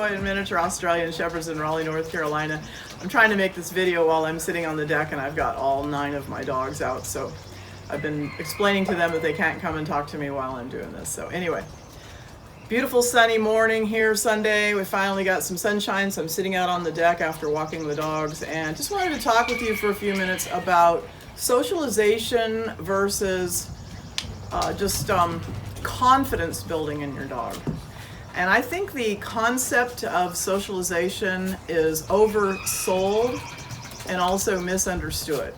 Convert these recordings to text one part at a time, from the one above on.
toy and miniature Australian Shepherds in Raleigh, North Carolina. I'm trying to make this video while I'm sitting on the deck and I've got all 9 of my dogs out. So I've been explaining to them that they can't come and talk to me while I'm doing this. So anyway, beautiful sunny morning here Sunday. We finally got some sunshine, so I'm sitting out on the deck after walking the dogs and just wanted to talk with you for a few minutes about socialization versus just confidence building in your dog. And I think the concept of socialization is oversold and also misunderstood.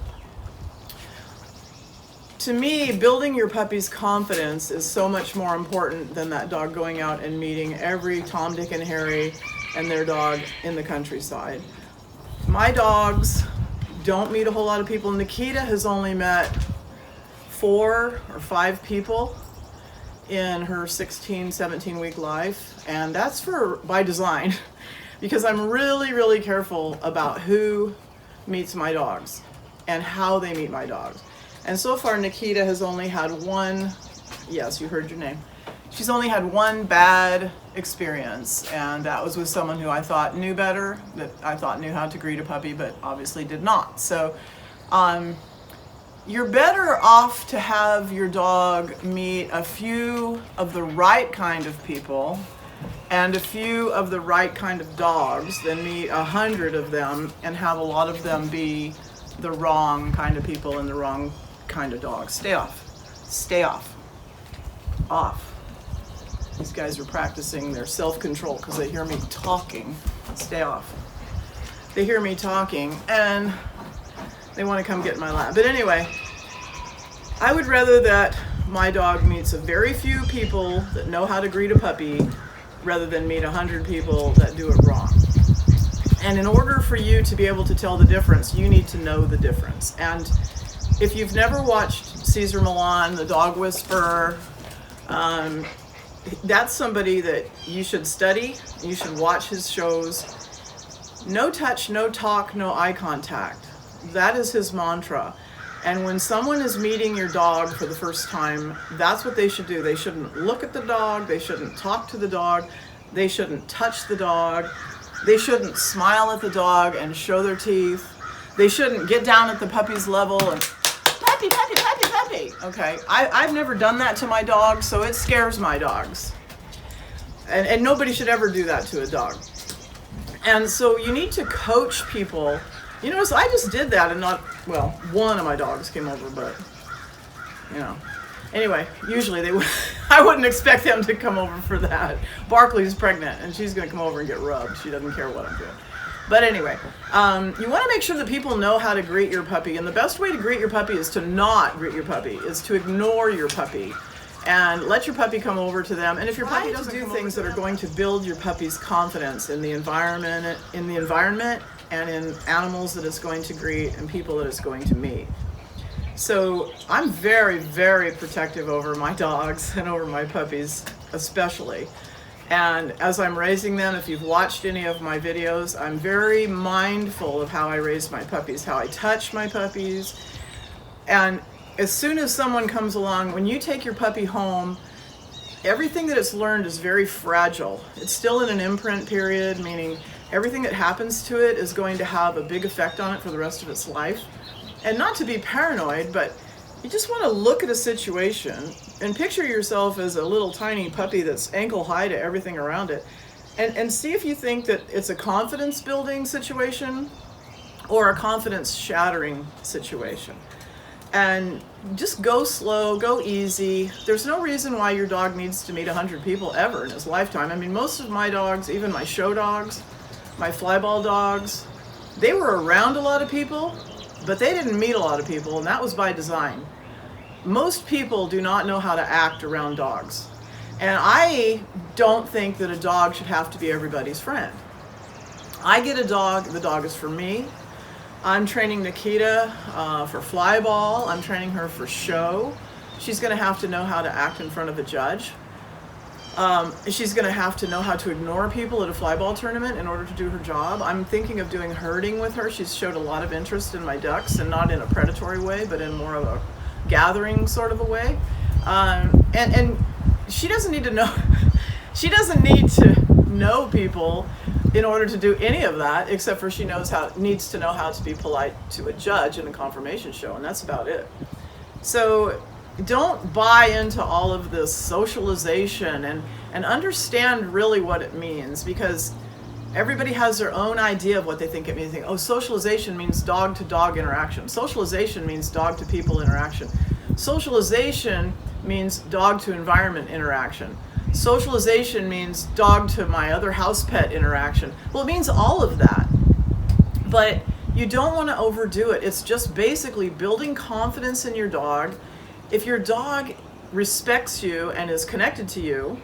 To me, building your puppy's confidence is so much more important than that dog going out and meeting every Tom, Dick, and Harry and their dog in the countryside. My dogs don't meet a whole lot of people. Nikita has only met 4 or 5 people in her 16, 17 week life, and that's by design because I'm really careful about who meets my dogs and how they meet my dogs. And so far Nikita has only had one, yes, you heard your name, she's only had one bad experience, and that was with someone who I thought knew better, that I thought knew how to greet a puppy, but obviously did not. So you're better off to have your dog meet a few of the right kind of people and a few of the right kind of dogs than meet 100 of them and have a lot of them be the wrong kind of people and the wrong kind of dogs. Stay off. Stay off. Off. These guys are practicing their self-control because they hear me talking. Stay off. They hear me talking and they want to come get in my lap. But anyway, I would rather that my dog meets a very few people that know how to greet a puppy rather than meet 100 people that do it wrong. And in order for you to be able to tell the difference, you need to know the difference. And if you've never watched Cesar Millan, the dog whisperer, that's somebody that you should study. You should watch his shows. No touch, no talk, no eye contact. That is his mantra. And when someone is meeting your dog for the first time, that's what they should do. They shouldn't look at the dog. They shouldn't talk to the dog. They shouldn't touch the dog. They shouldn't smile at the dog and show their teeth. They shouldn't get down at the puppy's level and puppy, puppy, puppy, puppy. Okay, I've never done that to my dog, so it scares my dogs. And nobody should ever do that to a dog. And so you need to coach people. You know, so I just did that and not, well, one of my dogs came over, but, you know. Anyway, usually they would, I wouldn't expect them to come over for that. Barkley's pregnant and she's gonna come over and get rubbed. She doesn't care what I'm doing. But anyway, you wanna make sure that people know how to greet your puppy, and the best way to greet your puppy is to not greet your puppy, is to ignore your puppy and let your puppy come over to them. And if your puppy doesn't do things that are going to build your puppy's confidence in the environment and in animals that it's going to greet and people that it's going to meet. So I'm very protective over my dogs and over my puppies especially. And as I'm raising them, if you've watched any of my videos, I'm very mindful of how I raise my puppies, how I touch my puppies. And as soon as someone comes along, when you take your puppy home, everything that it's learned is very fragile. It's still in an imprint period, meaning everything that happens to it is going to have a big effect on it for the rest of its life. And not to be paranoid, but you just want to look at a situation and picture yourself as a little tiny puppy that's ankle high to everything around it, and see if you think that it's a confidence building situation or a confidence shattering situation. And just go slow, go easy. There's no reason why your dog needs to meet 100 people ever in his lifetime. I mean, most of my dogs, even my show dogs, my flyball dogs, they were around a lot of people, but they didn't meet a lot of people, and that was by design. Most people do not know how to act around dogs. And I don't think that a dog should have to be everybody's friend. I get a dog, the dog is for me. I'm training Nikita for flyball. I'm training her for show. She's gonna have to know how to act in front of a judge. She's gonna have to know how to ignore people at a flyball tournament in order to do her job. I'm thinking of doing herding with her. She's showed a lot of interest in my ducks, and not in a predatory way, but in more of a gathering sort of a way. And she doesn't need to know, she doesn't need to know people in order to do any of that, except for she needs to know how to be polite to a judge in a confirmation show, and that's about it. So don't buy into all of this socialization, and understand really what it means, because everybody has their own idea of what they think it means. They think, oh, socialization means dog to dog interaction. Socialization means dog to people interaction. Socialization means dog to environment interaction. Socialization means dog to my other house pet interaction. Well, it means all of that, but you don't want to overdo it. It's just basically building confidence in your dog. If your dog respects you and is connected to you,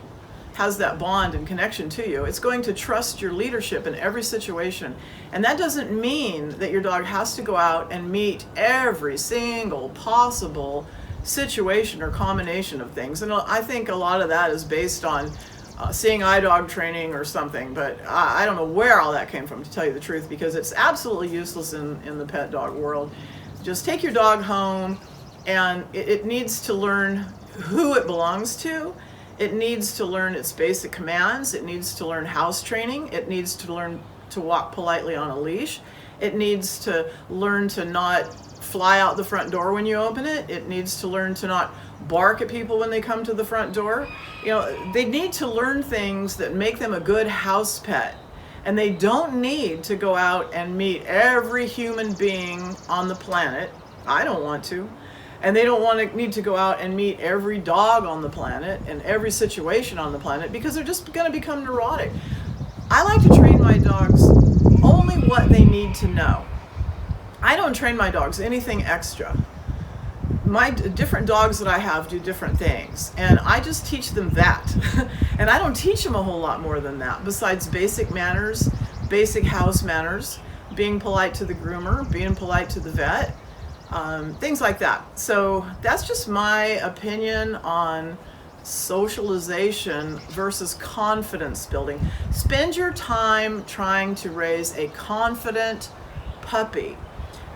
has that bond and connection to you, it's going to trust your leadership in every situation. And that doesn't mean that your dog has to go out and meet every single possible situation or combination of things. And I think a lot of that is based on seeing eye dog training or something, but I don't know where all that came from, to tell you the truth, because it's absolutely useless in the pet dog world. Just take your dog home, and it needs to learn who it belongs to. It needs to learn its basic commands. It needs to learn house training. It needs to learn to walk politely on a leash. It needs to learn to not fly out the front door when you open it. It needs to learn to not bark at people when they come to the front door. You know, they need to learn things that make them a good house pet. And they don't need to go out and meet every human being on the planet. I don't want to. And they don't need to go out and meet every dog on the planet and every situation on the planet, because they're just going to become neurotic. I like to train my dogs only what they need to know. I don't train my dogs anything extra. My different dogs that I have do different things, and I just teach them that. And I don't teach them a whole lot more than that, besides basic manners, basic house manners, being polite to the groomer, being polite to the vet, things like that. So that's just my opinion on socialization versus confidence building. Spend your time trying to raise a confident puppy.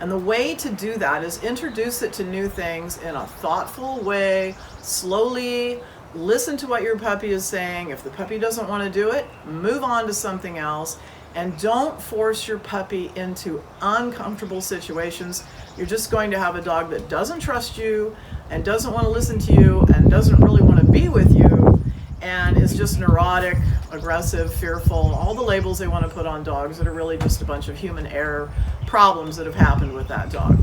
And the way to do that is introduce it to new things in a thoughtful way, slowly. Listen to what your puppy is saying. If the puppy doesn't want to do it, move on to something else. And don't force your puppy into uncomfortable situations. You're just going to have a dog that doesn't trust you and doesn't want to listen to you and doesn't really want to be with you and is just neurotic, aggressive, fearful, all the labels they want to put on dogs that are really just a bunch of human error problems that have happened with that dog.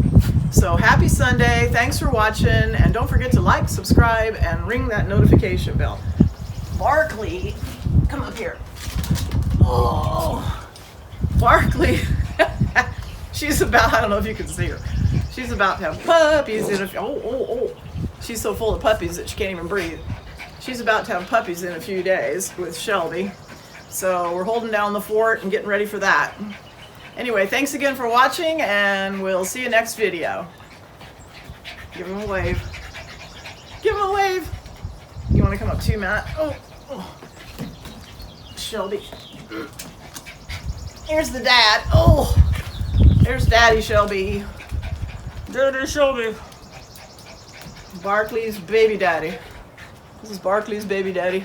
So happy Sunday. Thanks for watching. And don't forget to like, subscribe, and ring that notification bell. Barkley, come up here. Oh, Barkley, she's about, I don't know if you can see her. She's about to have puppies in a few, she's so full of puppies that she can't even breathe. She's about to have puppies in a few days with Shelby. So we're holding down the fort and getting ready for that. Anyway, thanks again for watching, and we'll see you next video. Give him a wave. Give him a wave. You want to come up too, Matt? Oh. Shelby. Here's the dad. Oh, there's Daddy Shelby. Daddy Shelby. Barkley's baby daddy. This is Barkley's baby daddy.